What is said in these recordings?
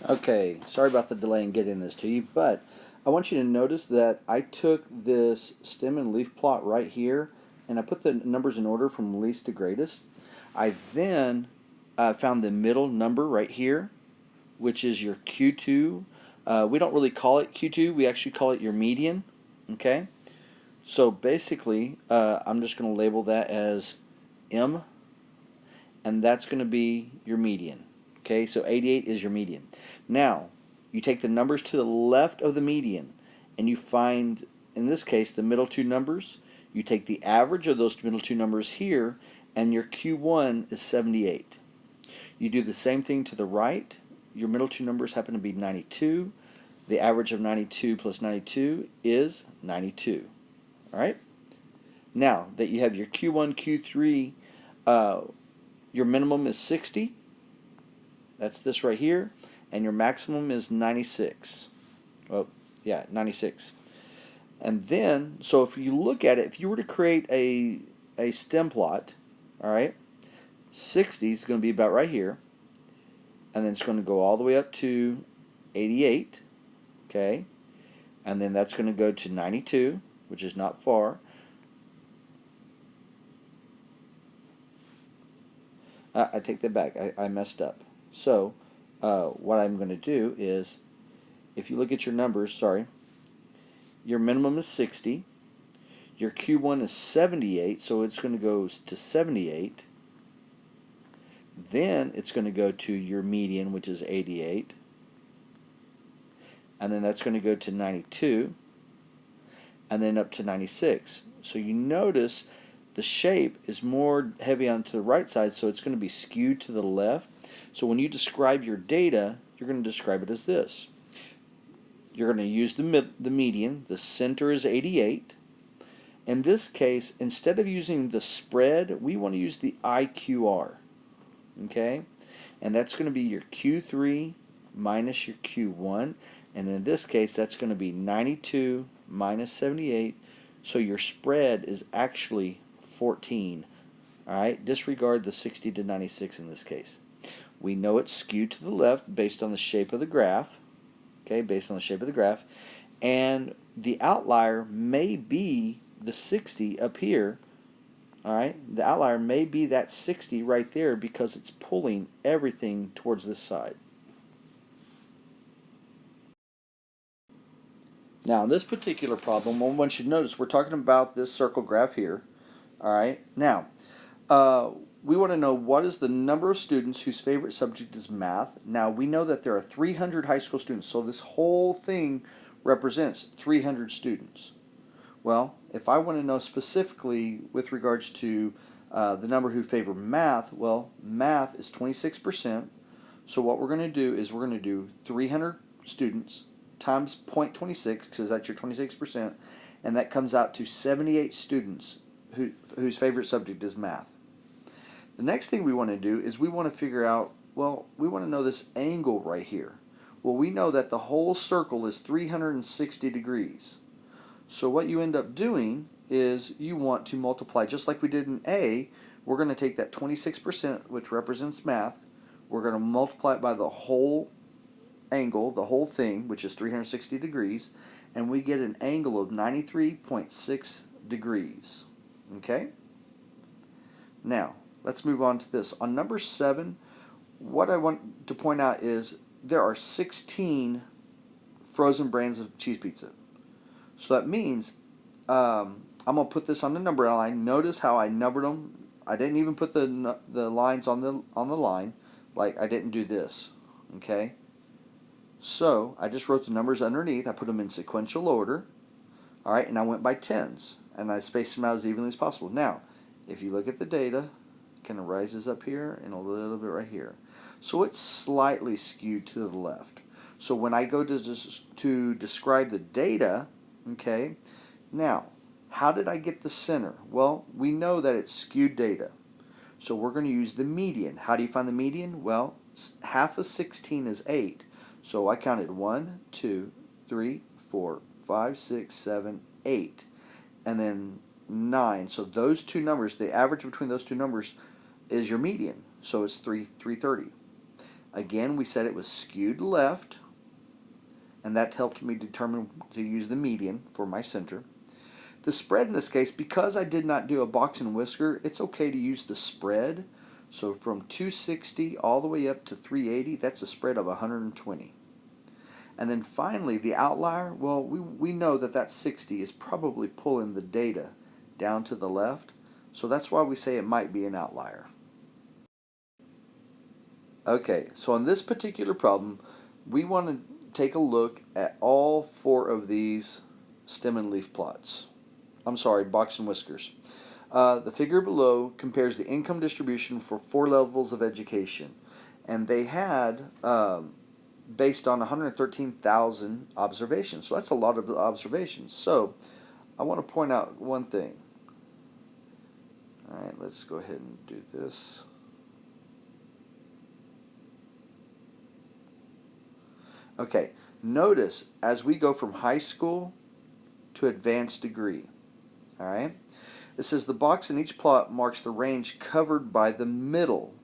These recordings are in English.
Okay, sorry about the delay in getting this to you, but I want you to notice that I took this stem and leaf plot right here and I put the numbers in order from least to greatest. I then found the middle number right here, which is your Q2. We don't really call it Q2, we actually call it your median. Okay, so basically, I'm just going to label that as M, and that's going to be your median. Okay, so 88 is your median. Now, you take the numbers to the left of the median, and you find, in this case, the middle two numbers. You take the average of those middle two numbers here, and your Q1 is 78. You do the same thing to the right. Your middle two numbers happen to be 92. The average of 92 plus 92 is 92. All right? Now that you have your Q1, Q3, your minimum is 60. That's this right here. And your maximum is 96. Oh, yeah, 96. And then, so if you look at it, if you were to create a stem plot, all right, 60 is going to be about right here. And then it's going to go all the way up to 88. Okay. And then that's going to go to 92, which is not far. I take that back. I messed up. So what I'm going to do is, if you look at your numbers, sorry, your minimum is 60. Your Q1 is 78, so it's going to go to 78. Then it's going to go to your median, which is 88. And then that's going to go to 92. And then up to 96. So you notice the shape is more heavy onto the right side, so it's going to be skewed to the left. So when you describe your data, you're going to describe it as this. You're going to use the median. The center is 88. In this case, instead of using the spread, we want to use the IQR. Okay? And that's going to be your Q3 minus your Q1. And in this case, that's going to be 92 minus 78. So your spread is actually 14. All right? Disregard the 60 to 96 in this case. We know it's skewed to the left based on the shape of the graph. Okay, based on the shape of the graph. And the outlier may be the 60 up here. All right, the outlier may be that 60 right there because it's pulling everything towards this side. Now, in this particular problem, one should notice we're talking about this circle graph here. All right, now we want to know what is the number of students whose favorite subject is math. Now, we know that there are 300 high school students, so this whole thing represents 300 students. Well, if I want to know specifically with regards to the number who favor math, well, math is 26%. So what we're going to do is we're going to do 300 students times 0.26, because that's your 26%, and that comes out to 78 students whose favorite subject is math. The next thing we want to do is we want to figure out, well, we want to know this angle right here. Well, we know that the whole circle is 360 degrees. So what you end up doing is you want to multiply, just like we did in A, we're going to take that 26%, which represents math, we're going to multiply it by the whole angle, the whole thing, which is 360 degrees, and we get an angle of 93.6 degrees. Okay? Now, let's move on to this. On number 7, what I want to point out is there are 16 frozen brands of cheese pizza. So that means I'm going to put this on the number line. Notice how I numbered them. I didn't even put the lines on the line. Like, I didn't do this. Okay? So I just wrote the numbers underneath. I put them in sequential order. All right, and I went by tens. And I spaced them out as evenly as possible. Now, if you look at the data, it kind of rises up here and a little bit right here. So it's slightly skewed to the left. So when I go to describe the data, okay, now, how did I get the center? Well, we know that it's skewed data. So we're going to use the median. How do you find the median? Well, half of 16 is 8. So I counted 1, 2, 3, 4, 5, 6, 7, 8. And then 9. So those two numbers, the average between those two numbers is your median. So it's 330. Again, we said it was skewed left, and that helped me determine to use the median for my center. The spread in this case, because I did not do a box and whisker, it's okay to use the spread. So from 260 all the way up to 380, that's a spread of 120. And then finally, the outlier, well, we know that 60 is probably pulling the data down to the left. So that's why we say it might be an outlier. Okay, so on this particular problem, we want to take a look at all 4 of these stem and leaf plots. I'm sorry, box and whiskers. The figure below compares the income distribution for 4 levels of education. And they had, based on 113,000 observations. So that's a lot of observations. So I want to point out one thing. All right, let's go ahead and do this. Okay, notice as we go from high school to advanced degree, all right, it says the box in each plot marks the range covered by the middle.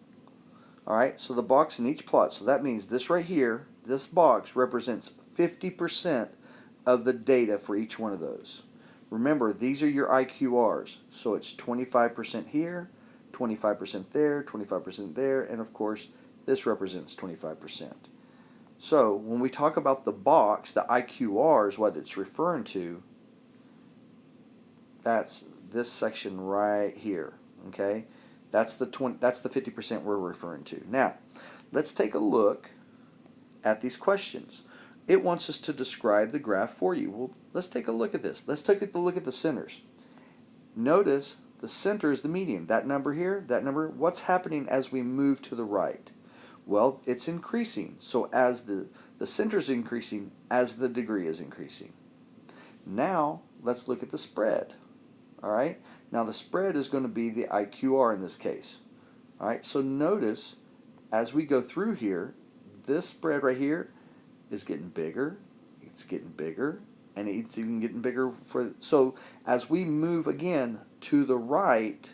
All right, so the box in each plot, so that means this right here, this box represents 50% of the data for each one of those. Remember, these are your IQRs, so it's 25% here, 25% there, 25% there, and of course, this represents 25%. So when we talk about the box, the IQR is what it's referring to. That's this section right here. Okay, that's the 50% we're referring to. Now, let's take a look at these questions. It wants us to describe the graph for you. Well, let's take a look at this. Let's take a look at the centers. Notice the center is the median. That number here, that number. What's happening as we move to the right? Well, it's increasing. So as the center is increasing, as the degree is increasing. Now, let's look at the spread. All right. Now, the spread is going to be the IQR in this case. All right. So notice as we go through here, this spread right here is getting bigger. It's getting bigger. And it's even getting bigger so as we move again to the right,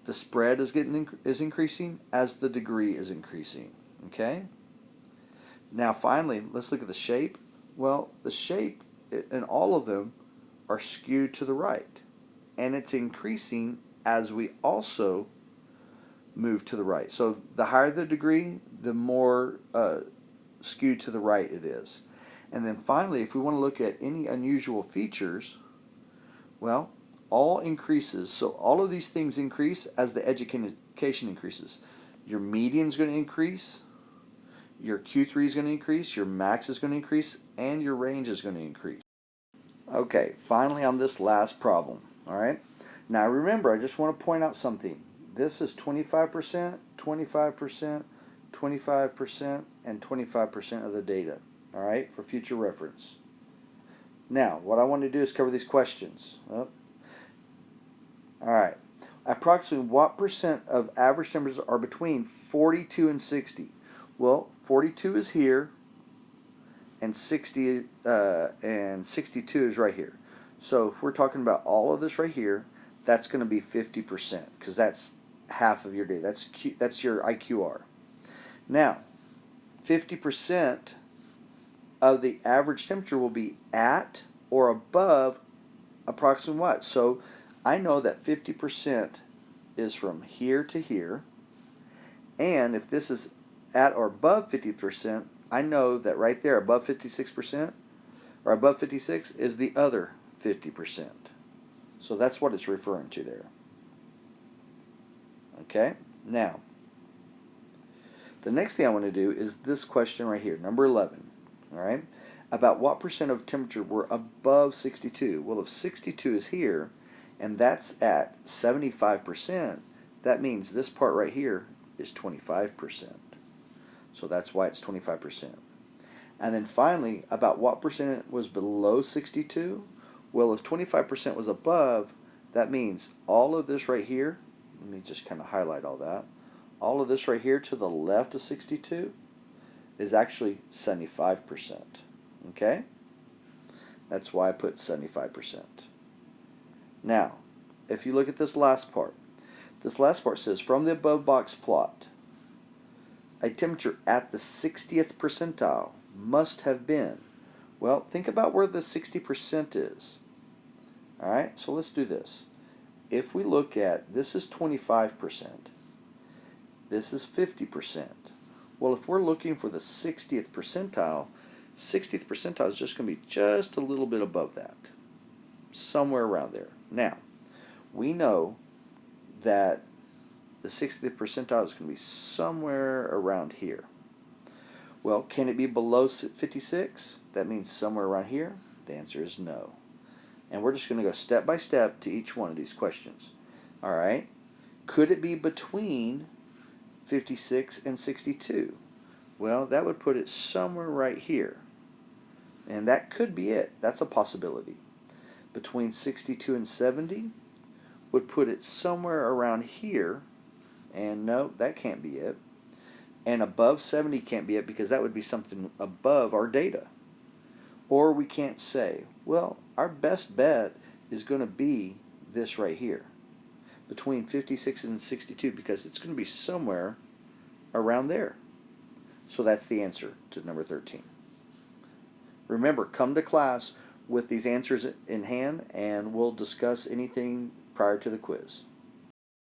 the spread is increasing as the degree is increasing. Okay? Now finally, let's look at the shape. Well, the shape in all of them are skewed to the right. And it's increasing as we also move to the right. So the higher the degree, the more skewed to the right it is. And then finally, if we want to look at any unusual features, well, all increases. So all of these things increase as the education increases. Your median is going to increase, your Q3 is going to increase, your max is going to increase, and your range is going to increase. Okay, finally on this last problem, all right? Now remember, I just want to point out something. This is 25%, 25%, 25%, and 25% of the data, all right, for future reference. Now, what I want to do is cover these questions. All right. Approximately what percent of average temperatures are between 42 and 60? Well, 42 is here, and 60 and 62 is right here. So if we're talking about all of this right here, that's going to be 50% because that's half of your day. That's your IQR. Now, 50% of the average temperature will be at or above approximately what? So I know that 50% is from here to here. And if this is at or above 50%, I know that right there above 56% or above 56 is the other 50%. So that's what it's referring to there. Okay? Now, the next thing I want to do is this question right here, number 11. All right? About what percent of temperature were above 62? Well, if 62 is here, and that's at 75%, that means this part right here is 25%. So that's why it's 25%. And then finally, about what percent was below 62? Well, if 25% was above, that means all of this right here, let me just kind of highlight all that. All of this right here to the left of 62 is actually 75%. Okay? That's why I put 75%. Now, if you look at this last part says, from the above box plot, A temperature at the 60th percentile must have been. Well, think about where the 60% is. All right, so let's do this. If we look at, this is 25%, this is 50%. Well, if we're looking for the 60th percentile, 60th percentile is just going to be just a little bit above that, somewhere around there. Now, we know that the 60th percentile is going to be somewhere around here. Well, can it be below 56? That means somewhere around here. The answer is no. And we're just going to go step by step to each one of these questions. All right. Could it be between 56 and 62? Well, that would put it somewhere right here. And that could be it. That's a possibility. Between 62 and 70 would put it somewhere around here. And no, that can't be it. And above 70 can't be it because that would be something above our data. Or we can't say, well, our best bet is going to be this right here, between 56 and 62, because it's going to be somewhere around there. So that's the answer to number 13. Remember, come to class with these answers in hand, and we'll discuss anything prior to the quiz.